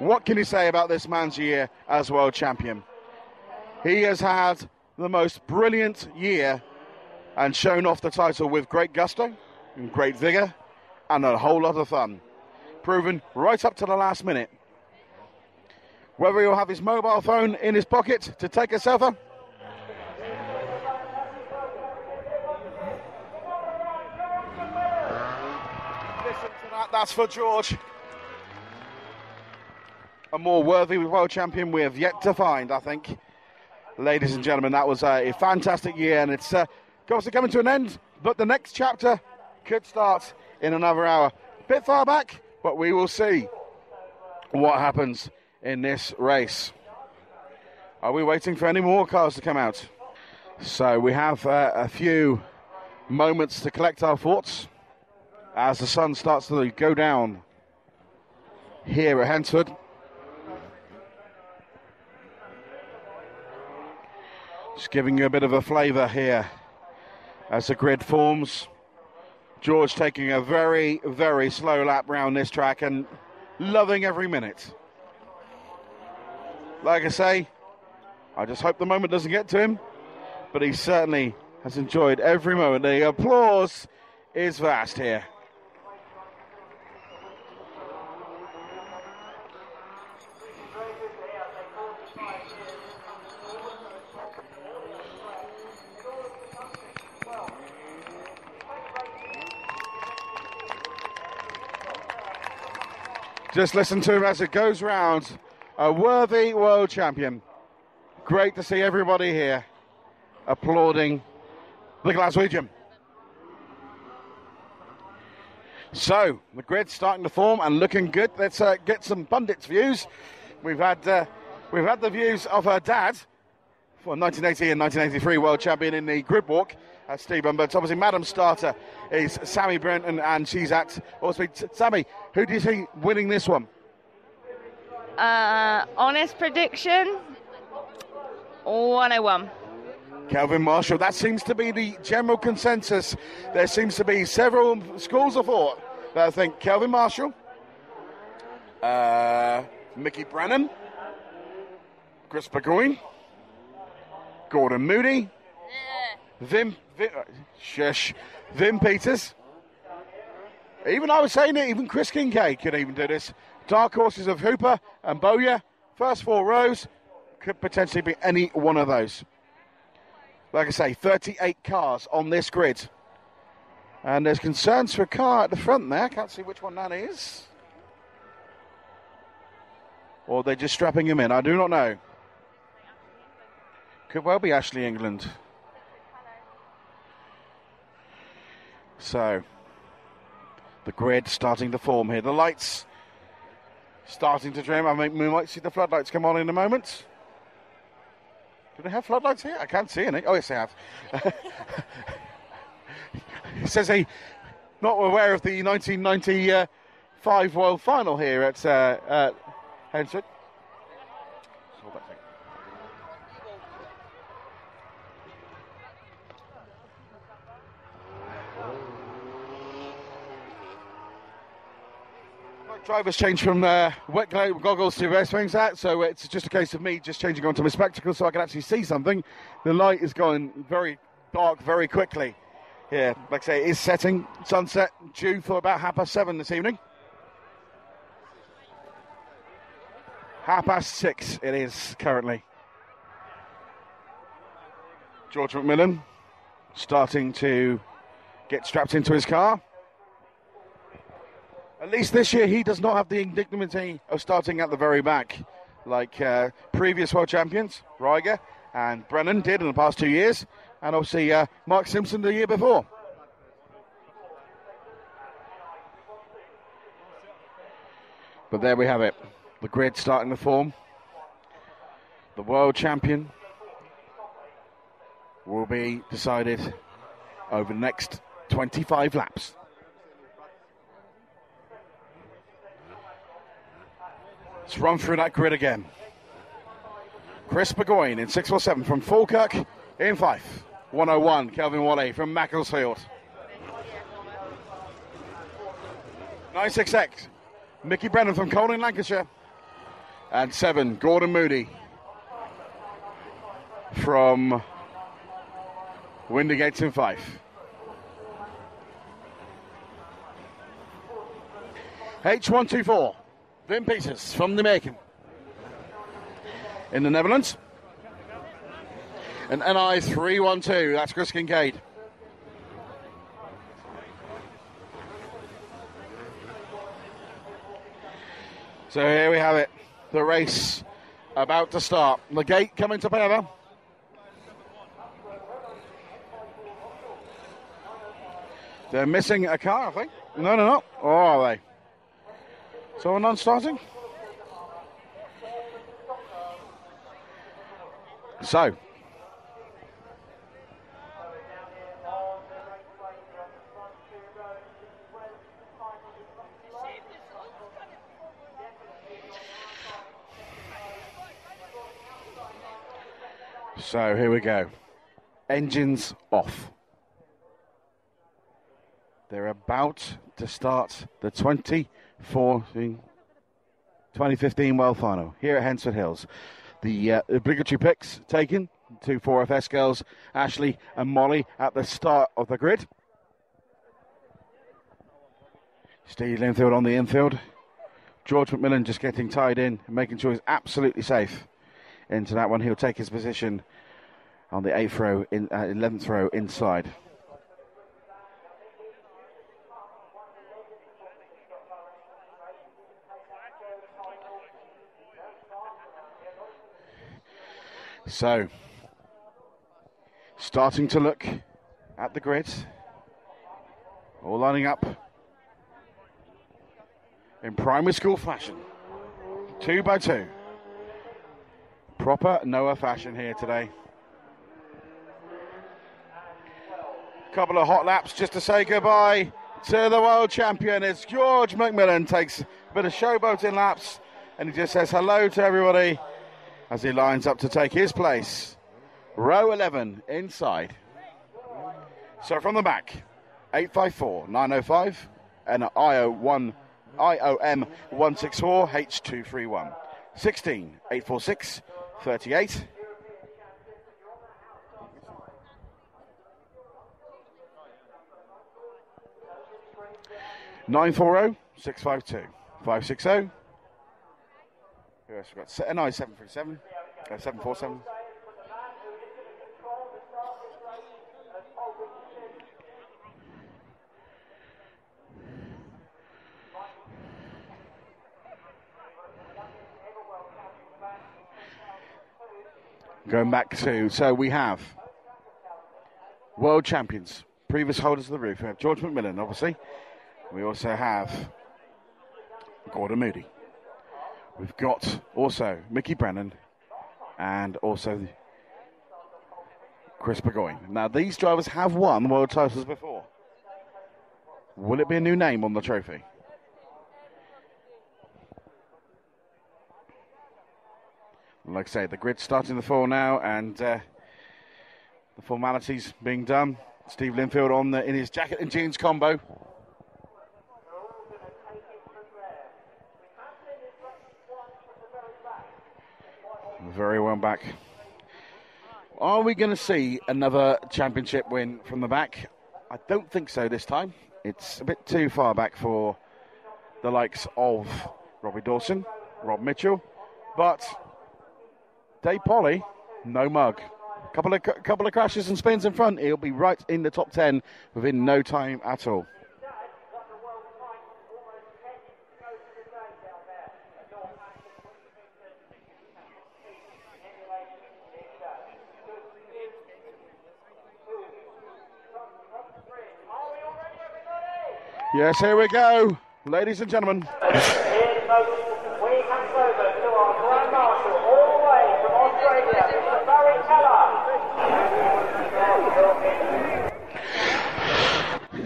What can you say about this man's year as world champion? He has had the most brilliant year and shown off the title with great gusto and great vigour and a whole lot of fun. Proven right up to the last minute. Whether he'll have his mobile phone in his pocket to take a selfie. Listen to that, that's for George. A more worthy world champion we have yet to find, I think. Ladies and gentlemen, that was a fantastic year, and it's obviously coming to an end, but the next chapter could start in another hour. Bit far back, but we will see what happens in this race. Are we waiting for any more cars to come out? So we have a few moments to collect our thoughts as the sun starts to go down here at Hensford. Just giving you a bit of a flavour here as the grid forms. George taking a very, very slow lap round this track and loving every minute. Like I say, I just hope the moment doesn't get to him, but he certainly has enjoyed every moment. The applause is vast here. Just listen to him as it goes round. A worthy world champion. Great to see everybody here applauding the Glaswegian. So, the grid's starting to form and looking good. Let's get some pundits' views. We've had the views of her dad, for 1980 and 1983 world champion in the grid walk at Stephen, but obviously Madam Starter is Sammy Brenton, and she's at Allspeed. Sammy, who do you see winning this one? Honest prediction, 101. Kelvin Marshall. That seems to be the general consensus. There seems to be several schools of thought that I think Kelvin Marshall, Mickey Brennan, Chris Burgoyne, Gordon Moody, Vim Peters. Even I was saying it, even Chris Kincaid could even do this. Dark horses of Hooper and Bowyer. First four rows could potentially be any one of those. Like I say, 38 cars on this grid. And there's concerns for a car at the front there. Can't see which one that is. Or they're just strapping him in. I do not know. Could well be Ashley England. So, the grid starting to form here. The lights starting to trim. I mean, we might see the floodlights come on in a moment. Do they have floodlights here? I can't see any. Oh, yes, they have. It says he not aware of the 1995 World Final here at Hensford. Drivers change from wet goggles to best wings out, so it's just a case of me just changing onto my spectacles so I can actually see something. The light is going very dark very quickly here. Like I say, it is setting. Sunset due for about 7:30 this evening. 6:30 it is currently. George McMillan starting to get strapped into his car. At least this year, he does not have the indignity of starting at the very back, like previous world champions, Ryger and Brennan did in the past 2 years, and obviously Mark Simpson the year before. But there we have it. The grid starting to form. The world champion will be decided over the next 25 laps. Let's run through that grid again. Chris Burgoyne in 647 from Falkirk in Fife. 101, Kelvin Wally from Macclesfield. 96X, Mickey Brennan from Colne in Lancashire. And 7, Gordon Moody from Windigates in Fife. H124, Wim Peters from the American in the Netherlands. And NI 312, that's Chris Kincaid. So here we have it, the race about to start. The gate coming to Peva. They're missing a car, I think. No, they're not. Or are they? Someone non-starting? So. So here we go. Engines off. They're about to start the 2015 World Final here at Hensford Hills. The obligatory picks taken to 4FS girls, Ashley and Molly at the start of the grid. Steve Linfield on the infield. George McMillan just getting tied in and making sure he's absolutely safe into that one. He'll take his position on the 8th row, 11th row inside. So, starting to look at the grid, all lining up in primary school fashion, 2 by 2. Proper Noah fashion here today. Couple of hot laps just to say goodbye to the world champion. It's George McMillan, takes a bit of showboating laps, and he just says hello to everybody as he lines up to take his place. Row 11 inside. So from the back, 854 905 and IOM 164 H231. 16 846 38. Nine 40 652 560. Who else we got? NI 737 747. Going back to, so we have world champions, previous holders of the roof. We have George McMillan, obviously. We also have Gordon Moody. We've got also Mickey Brennan and also Chris Burgoyne. Now, these drivers have won world titles before. Will it be a new name on the trophy? Like I say, the grid's starting to fall now, and the formalities being done. Steve Linfield on in his jacket and jeans combo. Very well back. Are we going to see another championship win from the back? I don't think so this time. It's a bit too far back for the likes of Robbie Dawson, Rob Mitchell, but Dave Polly, no mug. Couple of crashes and spins in front. He'll be right in the top 10 within no time at all. Yes, here we go, ladies and gentlemen.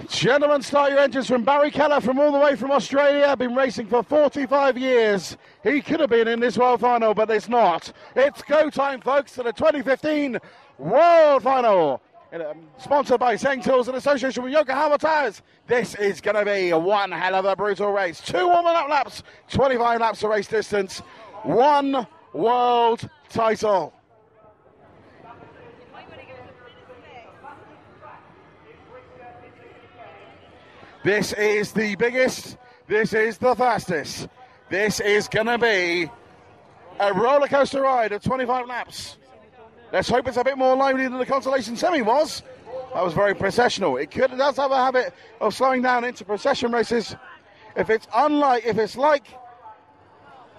Gentlemen, start your engines from Barry Keller from all the way from Australia. Been racing for 45 years. He could have been in this World Final, but it's not. It's go time, folks, to the 2015 World Final. Sponsored by Seng Tools in association with Yokohama Tires. This is going to be one hell of a brutal race. 2 warming up laps, 25 laps of race distance. one world title. This is the biggest, this is the fastest. This is going to be a roller coaster ride of 25 laps. Let's hope it's a bit more lively than the Consolation Semi was. That was very processional. It does have a habit of slowing down into procession races. If it's like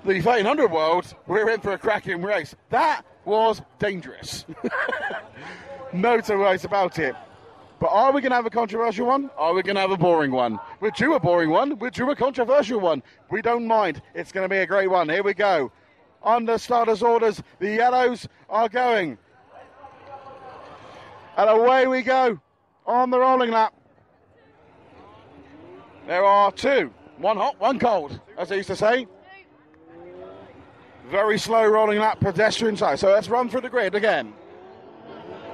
the 1300 World, we're in for a cracking race. That was dangerous. No two ways about it. But are we going to have a controversial one? Are we going to have a boring one? We're due a boring one. We're due a controversial one. We don't mind. It's going to be a great one. Here we go. Under starters' orders, the yellows are going. And away we go on the rolling lap. There are two. One hot, one cold, as they used to say. Very slow rolling lap, pedestrian side. So let's run through the grid again.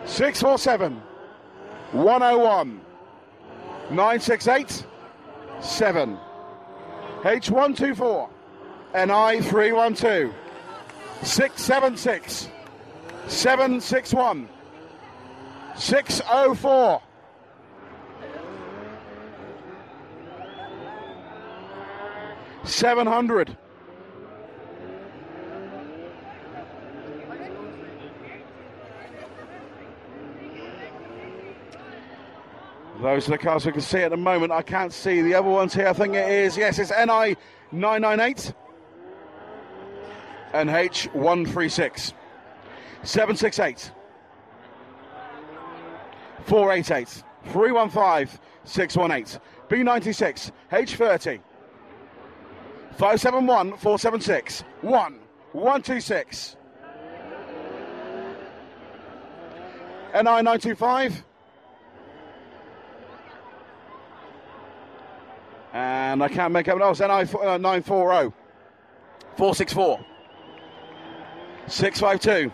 647, 101, 968, 7, H124, NI 312, 676, 761, 604, 700, those are the cars we can see at the moment. I can't see the other ones here. I think it is, yes, it's NI 998 and H136, 768, 488, 315, 618, B96, H30, 571, 476, 1, 126, NI 925, and I can't make up what else, NI 940, 464, 652.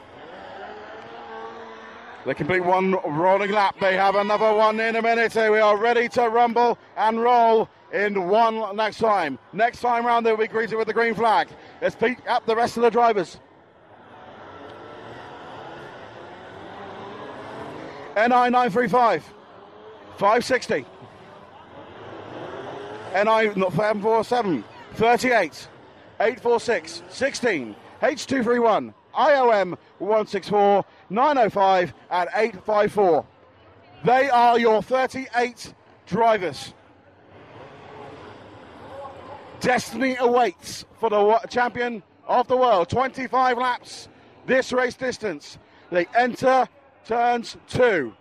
They complete one rolling lap. They have another one in a minute. We are ready to rumble and roll in one next time. Next time round, they'll be greeted with the green flag. Let's beat up the rest of the drivers. NI 935, 560. NI 747, 38, 846, 16, H231, IOM 164, 905 and 854. They are your 38 drivers. Destiny awaits for the champion of the world. 25 laps, this race distance. They enter turns 2.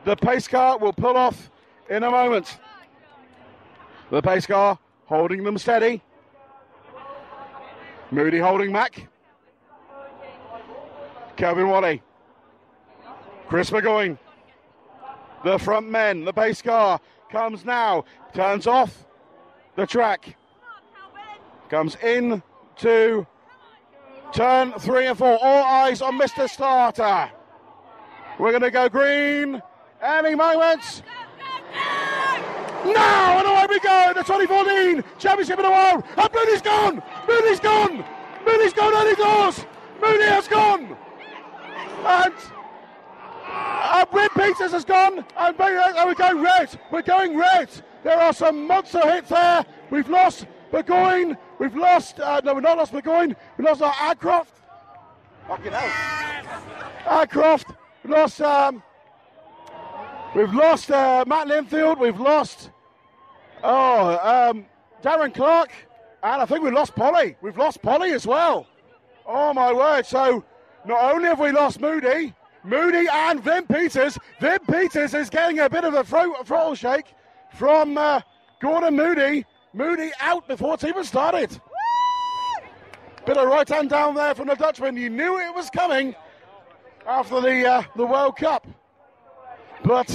The pace car will pull off in a moment. The pace car holding them steady. Moody holding Mac. Kelvin Wally. Chris McGowan. The front men, the pace car comes now, turns off the track. Comes in to turn 3 and 4. All eyes on Mr. Starter. We're going to go green any moment. Now, and away we go, the 2014 Championship of the World, and Moody's gone, Moody's gone, Moody's gone early doors, Moody has gone, and Bryn Peters has gone, and we're going red, there are some monster hits there, we've lost Burgoyne, we've lost, no, we've not lost Burgoyne, we've lost our Adcroft, fucking hell, Adcroft, we've lost Matt Linfield, we've lost Darren Clark, and I think we've lost Polly. We've lost Polly as well. Oh my word, so not only have we lost Moody and Vin Peters. Vin Peters is getting a bit of a throttle shake from Gordon Moody. Moody out before it's even started. Woo! Bit of right hand down there from the Dutchman. You knew it was coming after the World Cup. But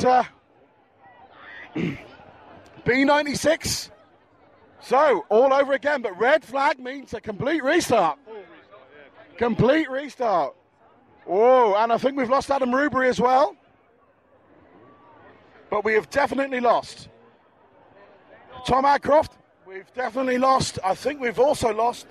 B96, so all over again, but red flag means a complete restart. Complete restart. Oh, and I think we've lost Adam Rubery as well. But we have definitely lost Tom Adcroft. We've definitely lost, I think we've also lost...